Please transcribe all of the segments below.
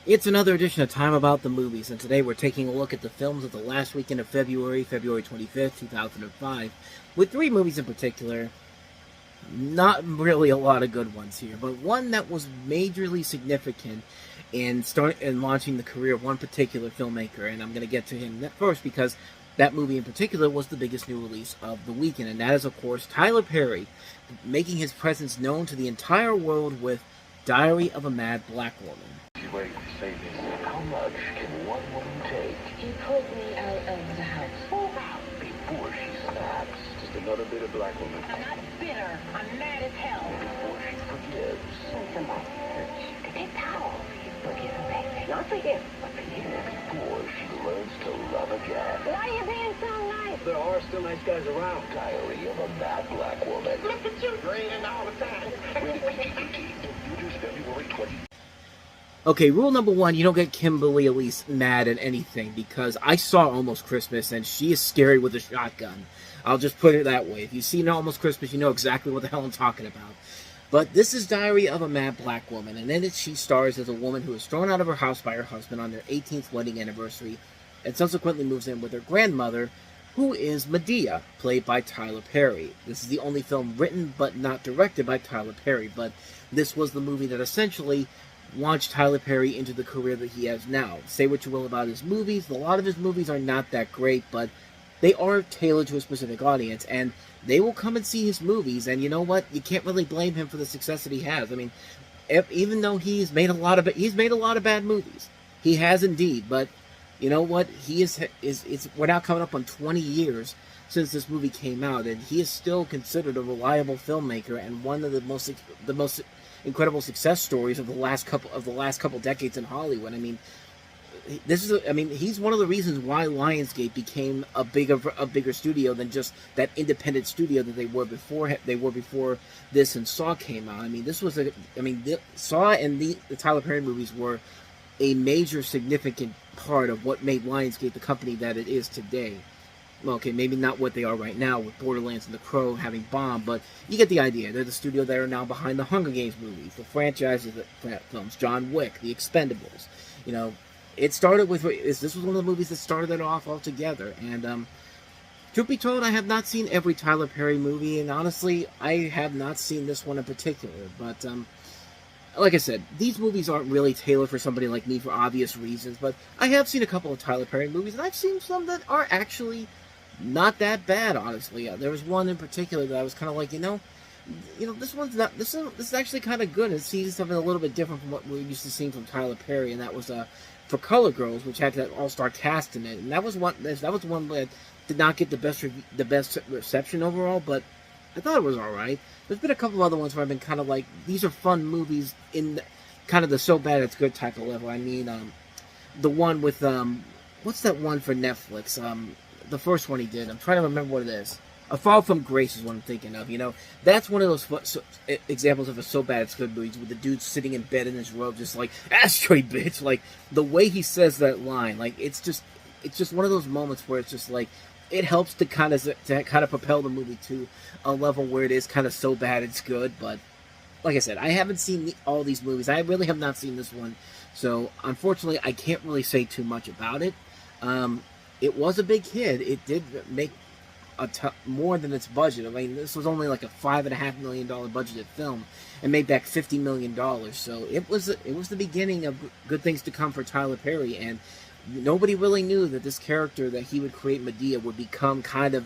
It's another edition of Time About the Movies, and today we're taking a look at the films of the last weekend of February, February 25th, 2005, with three movies in particular. Not really a lot of good ones here, but one that was majorly significant in launching the career of one particular filmmaker, and I'm going to get to him first because that movie in particular was the biggest new release of the weekend, and that is, of course, Tyler Perry, making his presence known to the entire world with Diary of a Mad Black Woman. Wait, say this. How much can one woman take? He pulled me out of the house. Before she snaps. Just another bitter black woman. I'm not bitter. I'm mad as hell. Before she forgives. When somebody hurts you, to take towel. Forgive and baby. Not forgive, but forgive. Before she learns to love again. Why are you being so nice? There are still nice guys around. Diary of a Mad Black Woman. Look at you, raining all the time. Rated PG-13 in theaters February 20th. Okay, rule number one, you don't get Kimberly Elise mad at anything, because I saw Almost Christmas, and she is scary with a shotgun. I'll just put it that way. If you've seen Almost Christmas, you know exactly what the hell I'm talking about. But this is Diary of a Mad Black Woman, and in it she stars as a woman who is thrown out of her house by her husband on their 18th wedding anniversary, and subsequently moves in with her grandmother, who is Medea, played by Tyler Perry. This is the only film written but not directed by Tyler Perry, but this was the movie that essentially launched Tyler Perry into the career that he has now. Say what you will about his movies, a lot of his movies are not that great, but they are tailored to a specific audience, and they will come and see his movies, and you know what? You can't really blame him for the success that he has. I mean, even though he's made a lot of bad movies. He has indeed, but you know what? We're now coming up on 20 years since this movie came out, and he is still considered a reliable filmmaker and one of the most incredible success stories of the last couple decades in Hollywood. I mean, he's one of the reasons why Lionsgate became a bigger studio than just that independent studio that they were before this and Saw came out. I mean, Saw and the Tyler Perry movies were a major significant part of what made Lionsgate the company that it is today. Well, okay, maybe not what they are right now with Borderlands and The Crow having bombed, but you get the idea. They're the studio that are now behind the Hunger Games movies, the franchises, films, John Wick, The Expendables. You know, it started with this was one of the movies that started it off altogether. And truth be told, I have not seen every Tyler Perry movie, and honestly, I have not seen this one in particular. But like I said, these movies aren't really tailored for somebody like me for obvious reasons. But I have seen a couple of Tyler Perry movies, and I've seen some that are actually not that bad, honestly. There was one in particular that I was kind of like, this one's not. This is actually kind of good. It sees something a little bit different from what we're used to seeing from Tyler Perry, and that was For Color Girls, which had that all-star cast in it. And that was one that did not get the best reception overall, but I thought it was all right. There's been a couple of other ones where I've been kind of like, these are fun movies in kind of the so bad it's good type of level. I mean, the one with what's that one for Netflix? The first one he did. I'm trying to remember what it is. A Fall from Grace is what I'm thinking of. You know, that's one of those examples of a so bad it's good movies with the dude sitting in bed in his robe, just like ashtray bitch. Like the way he says that line, like it's just one of those moments where it's just like it helps to kind of propel the movie to a level where it is kind of so bad it's good. But like I said, I haven't seen all these movies. I really have not seen this one, so unfortunately, I can't really say too much about it. It was a big hit. It did make more than its budget. I mean, this was only like a $5.5 million budgeted film and made back $50 million. So it was the beginning of good things to come for Tyler Perry, and nobody really knew that this character that he would create, Medea, would become kind of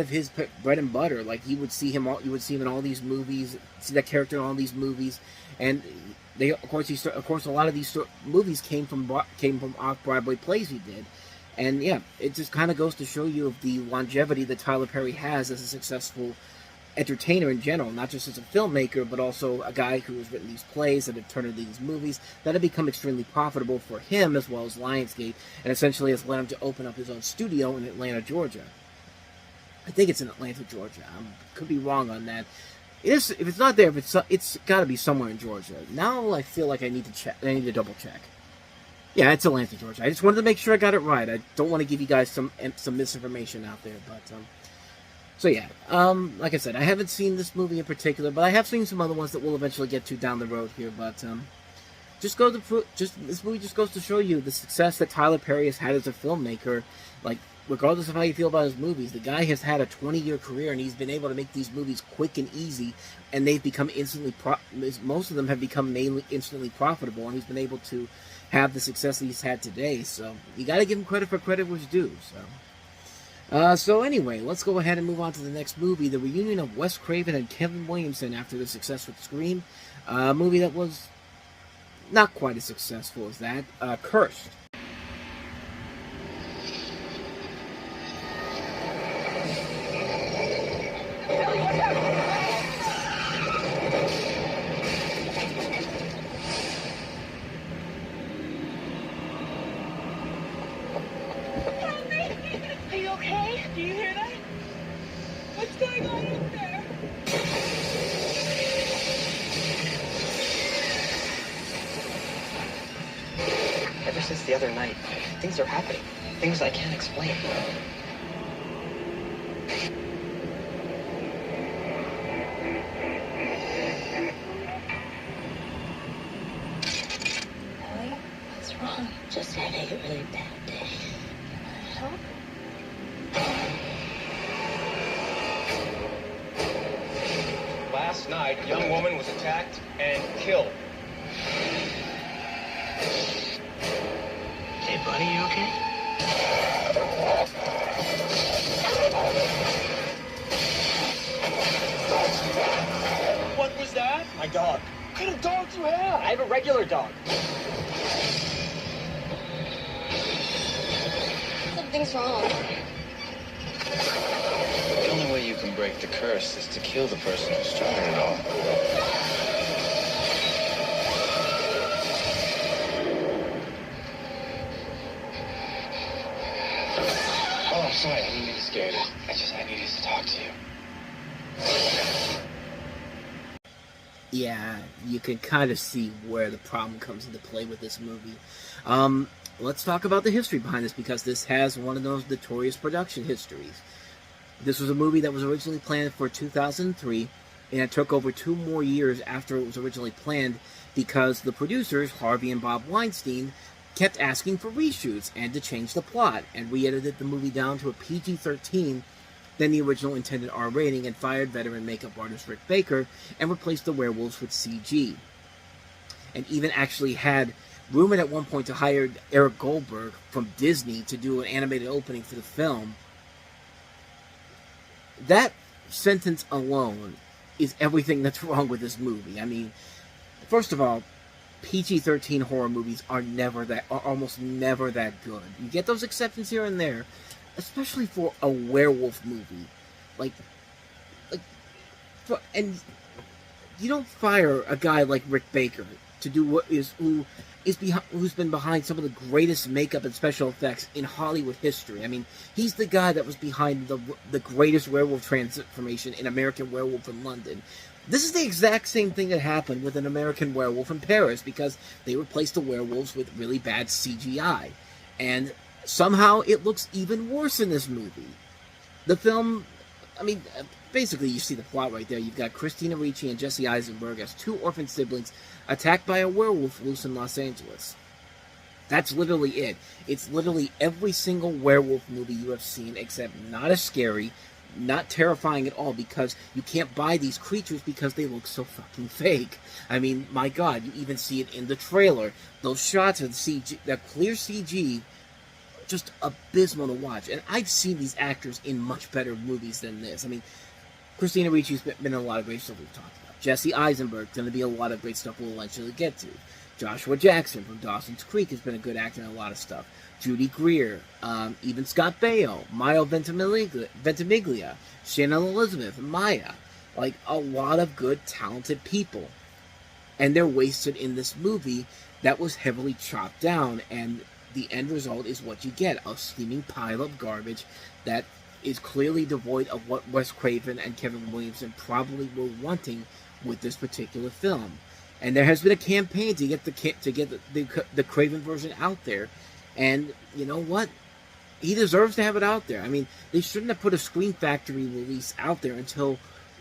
his bread and butter. Like you would see him in all these movies, see that character in all these movies, and of course a lot of these movies came from off-Broadway plays he did. And yeah, it just kind of goes to show you of the longevity that Tyler Perry has as a successful entertainer in general, not just as a filmmaker, but also a guy who has written these plays that have turned into these movies that have become extremely profitable for him as well as Lionsgate, and essentially has led him to open up his own studio in Atlanta, Georgia. I think it's in Atlanta, Georgia. I could be wrong on that. If it's not there, it's got to be somewhere in Georgia. Now I feel like I need to check. I need to double check. Yeah, it's Atlanta, Georgia. I just wanted to make sure I got it right. I don't want to give you guys some misinformation out there, but so yeah, like I said, I haven't seen this movie in particular, but I have seen some other ones that we'll eventually get to down the road here. But This movie just goes to show you the success that Tyler Perry has had as a filmmaker. Like, regardless of how you feel about his movies, the guy has had a 20-year career, and he's been able to make these movies quick and easy, and they've become most of them have become mainly instantly profitable, and he's been able to have the success that he's had today. So you got to give him credit for credit was due. So anyway, let's go ahead and move on to the next movie, the reunion of Wes Craven and Kevin Williamson after the success with Scream, a movie that was not quite as successful as that, Cursed. Are you okay? Do you hear that? What's going on up there? Ever since the other night, things are happening. Things I can't explain. Ellie, what's wrong? Just had a really bad day. You want to help? Last night, a young woman was attacked and killed. Hey, buddy, you okay? What was that? My dog. What kind of dog do you have? I have a regular dog. Something's wrong. The only way you can break the curse is to kill the person who started it all. Oh, I'm sorry. I didn't mean to scare you. I needed to talk to you. Yeah, you can kind of see where the problem comes into play with this movie. Let's talk about the history behind this, because this has one of those notorious production histories. This was a movie that was originally planned for 2003, and it took over 2 more years after it was originally planned because the producers, Harvey and Bob Weinstein, kept asking for reshoots and to change the plot, and re-edited the movie down to a PG-13 than the original intended R rating, and fired veteran makeup artist Rick Baker and replaced the werewolves with CG. And even actually had rumored at one point to hire Eric Goldberg from Disney to do an animated opening for the film. That sentence alone is everything that's wrong with this movie. I mean, first of all, PG-13 horror movies are almost never that good. You get those exceptions here and there, especially for a werewolf movie. And you don't fire a guy like Rick Baker to do who's been behind some of the greatest makeup and special effects in Hollywood history. I mean, he's the guy that was behind the greatest werewolf transformation in American Werewolf in London. This is the exact same thing that happened with An American Werewolf in Paris, because they replaced the werewolves with really bad CGI. And somehow it looks even worse in this movie. The film, I mean, basically you see the plot right there. You've got Christina Ricci and Jesse Eisenberg as 2 orphan siblings attacked by a werewolf loose in Los Angeles. That's literally it. It's literally every single werewolf movie you have seen, except not as scary, not terrifying at all, because you can't buy these creatures because they look so fucking fake. I mean, my God, you even see it in the trailer. Those shots of the CG, that clear CG, just abysmal to watch. And I've seen these actors in much better movies than this. I mean, Christina Ricci's been in a lot of great stuff we've talked about. Jesse Eisenberg's going to be a lot of great stuff we'll eventually get to. Joshua Jackson from Dawson's Creek has been a good actor in a lot of stuff. Judy Greer, even Scott Baio, Mario Ventimiglia, Shannon Elizabeth, Maya. Like, a lot of good, talented people. And they're wasted in this movie that was heavily chopped down, and the end result is what you get, a steaming pile of garbage that is clearly devoid of what Wes Craven and Kevin Williamson probably were wanting with this particular film. And there has been a campaign to get the Craven version out there, and you know what? He deserves to have it out there. I mean, they shouldn't have put a Scream Factory release out there until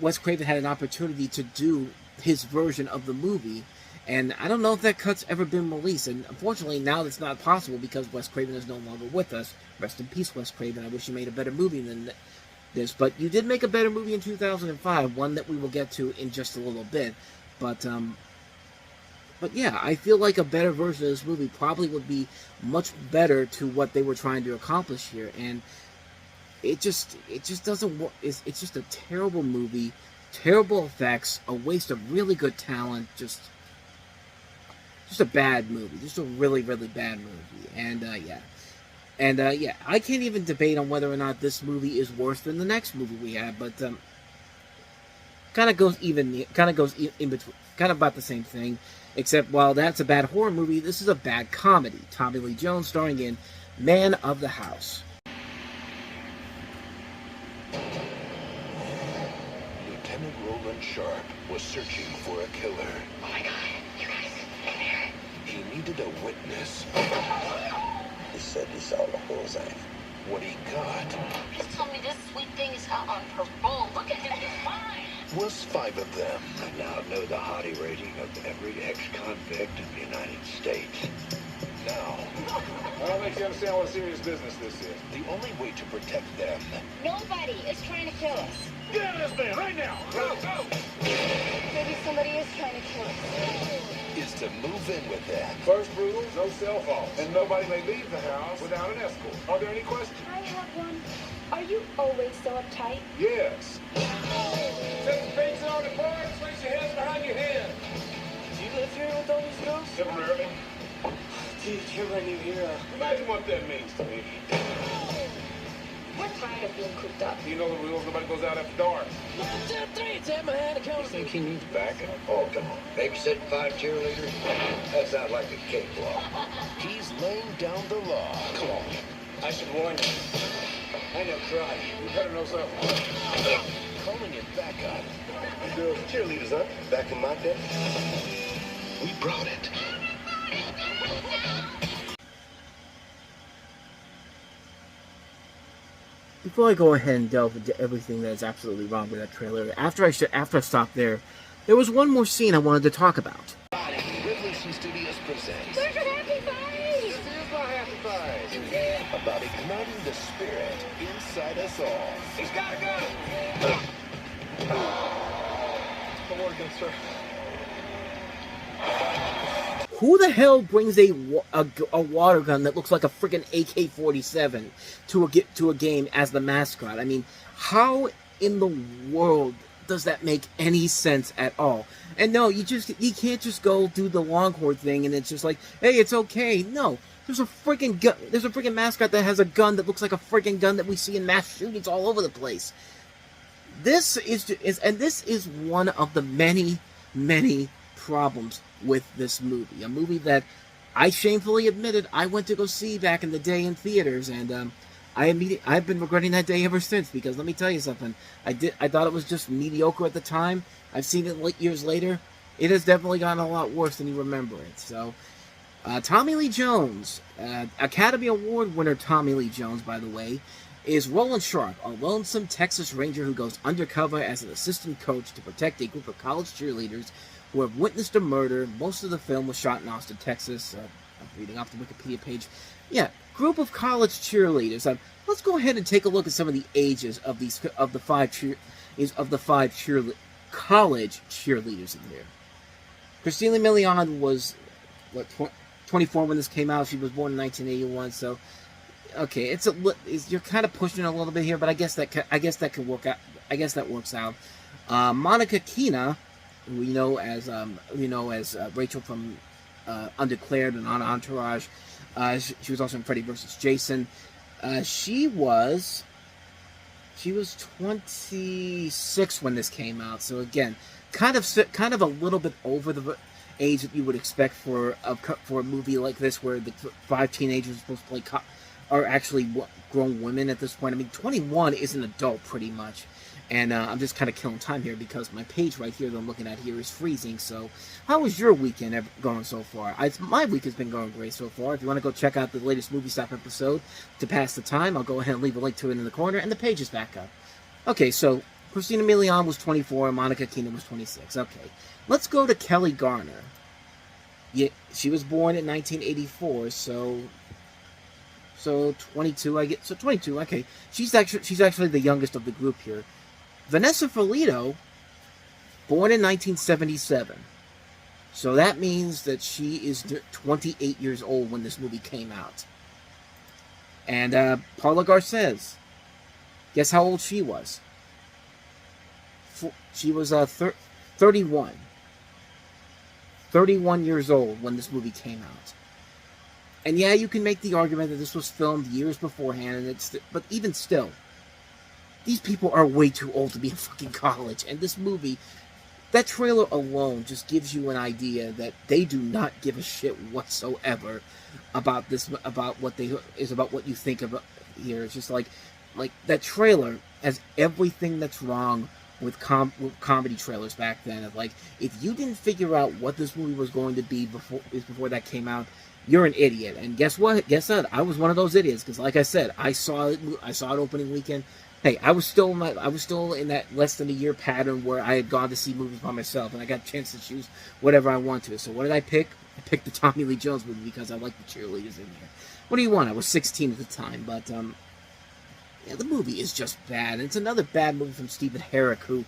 Wes Craven had an opportunity to do his version of the movie, And I don't know if that cut's ever been released. And unfortunately, now it's not possible because Wes Craven is no longer with us. Rest in peace, Wes Craven. I wish you made a better movie than this. But you did make a better movie in 2005, one that we will get to in just a little bit. But yeah, I feel like a better version of this movie probably would be much better to what they were trying to accomplish here. And it just doesn't work. It's just a terrible movie, terrible effects, a waste of really good talent, just a bad movie, just a really, really bad movie. And yeah, I can't even debate on whether or not this movie is worse than the next movie we have, but kind of goes in between, kind of about the same thing, except while that's a bad horror movie, this is a bad comedy. Tommy Lee Jones starring in Man of the House. Lieutenant Roland Sharp was searching for a killer. Oh my God, you guys, come here. He needed a witness. He said he saw the bullseye. What he got He told me this sweet thing is out on parole. Look at him, he's fine. was 5 of them. I now know the hottie rating of every ex-convict in the United States. Now, I don't think you understand what serious business this is. the only way to protect them Nobody is trying to kill us. Get out of this man right now! Go, go! Maybe somebody is trying to kill us. is to move in with them. First rule, no cell phones. And nobody may leave the house without an escort. Are there any questions? I have one. Are you always so uptight? Yes. Set the face on the porch, place your hands behind your head. Do you live here with all these girls? Temporarily. Dude, you're my new hero. Imagine what that means to me. We're tired of being cooped up. You know the rules, nobody goes out after dark. 1, 2, 3, tap my hand, You think he needs backing? Oh, come on. Babysitting 5 cheerleaders? That sounds like a cakewalk. He's laying down the law. Come on. I should warn you. I know karate. You better know something. Calling it backup. You girls were cheerleaders, huh? Back in my day? We brought it. Before I go ahead and delve into everything that is absolutely wrong with that trailer, after I stopped there was one more scene I wanted to talk about. Revolution Studios presents There's your happy face! This is my happy face. about igniting the spirit inside us all. He's got a gun. I'm working, sir. Who the hell brings a water gun that looks like a freaking AK-47 to a game as the mascot? I mean, how in the world does that make any sense at all? And no, you can't just go do the Longhorn thing and it's just like, hey, it's okay. No, there's a freaking gun. There's a freaking mascot that has a gun that looks like a freaking gun that we see in mass shootings all over the place. This is one of the many problems with this movie. A movie that I shamefully admitted I went to go see back in the day in theaters, and I've been regretting that day ever since, because let me tell you something. I thought it was just mediocre at the time. I've seen it years later. It has definitely gotten a lot worse than you remember it. So, Tommy Lee Jones, Academy Award winner Tommy Lee Jones, by the way, is Roland Sharp, a lonesome Texas Ranger who goes undercover as an assistant coach to protect a group of college cheerleaders who have witnessed a murder. Most of the film was shot in Austin, Texas. I'm reading off the Wikipedia page. Yeah, group of college cheerleaders. Let's go ahead and take a look at some of the ages of the five college cheerleaders in here. Christina Milian was 24 when this came out. She was born in 1981. So, okay, you're kind of pushing it a little bit here, but I guess that can work out. I guess that works out. Monica Keena, who we know as Rachel from Undeclared and on Entourage. She was also in Freddy vs. Jason. She was 26 when this came out. So again, kind of a little bit over the age that you would expect for a movie like this, where the 5 teenagers are supposed to play are actually grown women at this point. I mean, 21 is an adult pretty much. And I'm just kind of killing time here because my page right here that I'm looking at here is freezing. So how was your weekend going so far? My week has been going great so far. If you want to go check out the latest Movie Stop episode to pass the time, I'll go ahead and leave a link to it in the corner, and the page is back up. Okay, so Christina Milian was 24, and Monica Keena was 26. Okay, let's go to Kelly Garner. Yeah, she was born in 1984, so 22. I get so 22. Okay, she's actually the youngest of the group here. Vanessa Ferlito, born in 1977. So that means that she is 28 years old when this movie came out. And Paula Garces, guess how old she was? She was 31. 31 years old when this movie came out. And yeah, you can make the argument that this was filmed years beforehand, and but even still, these people are way too old to be in fucking college. And this movie, that trailer alone just gives you an idea that they do not give a shit whatsoever about this, about what you think about here. It's just like that trailer has everything that's wrong with comedy trailers back then. Like, if you didn't figure out what this movie was going to be before that came out, you're an idiot. And guess what? I was one of those idiots, because like I said, I saw it opening weekend. Hey, I was still in that less than a year pattern where I had gone to see movies by myself, and I got a chance to choose whatever I want to. So what did I pick? I picked the Tommy Lee Jones movie because I like the cheerleaders in there. What do you want? I was 16 at the time, but yeah, the movie is just bad. And it's another bad movie from Stephen Herrick, who,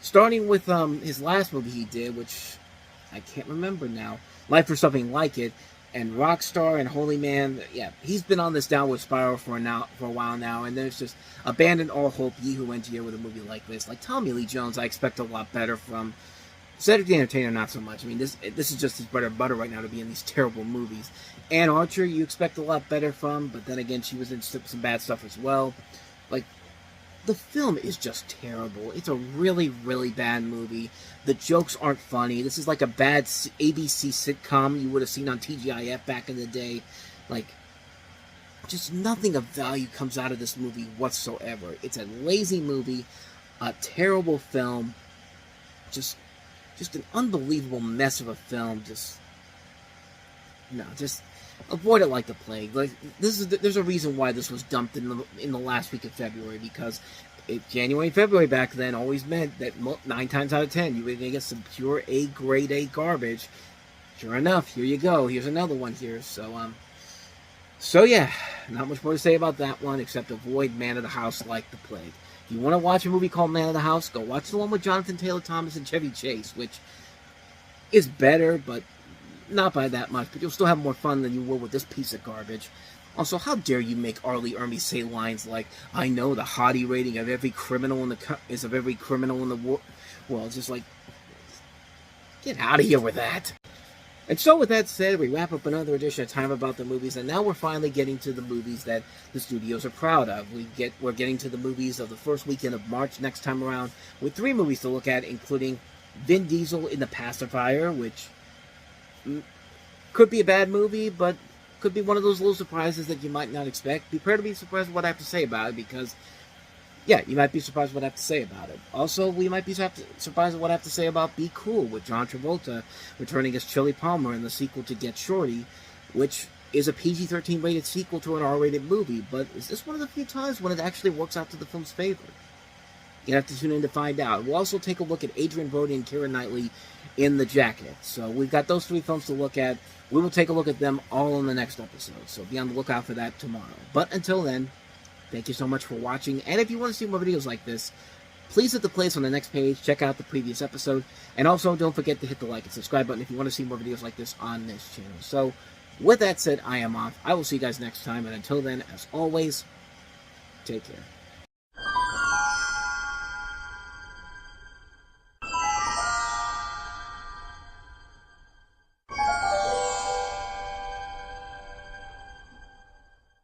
starting with his last movie he did, which I can't remember now, Life or Something Like It, and Rockstar and Holy Man, yeah, he's been on this downward spiral for a while now, and there's just abandon all hope, ye who enter here with a movie like this. Like Tommy Lee Jones, I expect a lot better from. Cedric the Entertainer, not so much. I mean, this is just his bread and butter right now to be in these terrible movies. Anne Archer, you expect a lot better from, but then again, she was in some bad stuff as well. Like, the film is just terrible. It's a really, really bad movie. The jokes aren't funny. This is like a bad ABC sitcom you would have seen on TGIF back in the day. Like, just nothing of value comes out of this movie whatsoever. It's a lazy movie, a terrible film, just an unbelievable mess of a film. Just avoid it like the plague. Like, there's a reason why this was dumped in the last week of February, because January and February back then always meant that 9 times out of 10 you were going to get some pure grade A garbage. Sure enough, here you go. Here's another one here. So yeah, not much more to say about that one except avoid Man of the House like the plague. If you want to watch a movie called Man of the House, go watch the one with Jonathan Taylor Thomas and Chevy Chase, which is better, but not by that much. But you'll still have more fun than you will with this piece of garbage. Also, how dare you make Arlie Ermey say lines like, "I know the hottie rating of every criminal in the world." Well, it's just like, get out of here with that. And so with that said, we wrap up another edition of Time About the Movies, and now we're finally getting to the movies that the studios are proud of. We're getting to the movies of the first weekend of March next time around, with 3 movies to look at, including Vin Diesel in The Pacifier, which could be a bad movie, but could be one of those little surprises that you might not expect. Be prepared to be surprised with what I have to say about it, because, yeah, you might be surprised what I have to say about it. Also, we might be surprised at what I have to say about Be Cool, with John Travolta returning as Chili Palmer in the sequel to Get Shorty, which is a PG-13 rated sequel to an R-rated movie, but is this one of the few times when it actually works out to the film's favor? You have to tune in to find out. We'll also take a look at Adrian Brody and Keira Knightley in The Jacket. So we've got those 3 films to look at. We will take a look at them all in the next episode, so be on the lookout for that tomorrow. But until then, thank you so much for watching, and if you want to see more videos like this, please hit the place on the next page, check out the previous episode, and also don't forget to hit the like and subscribe button if you want to see more videos like this on this channel. So, with that said, I am off. I will see you guys next time, and until then, as always, take care.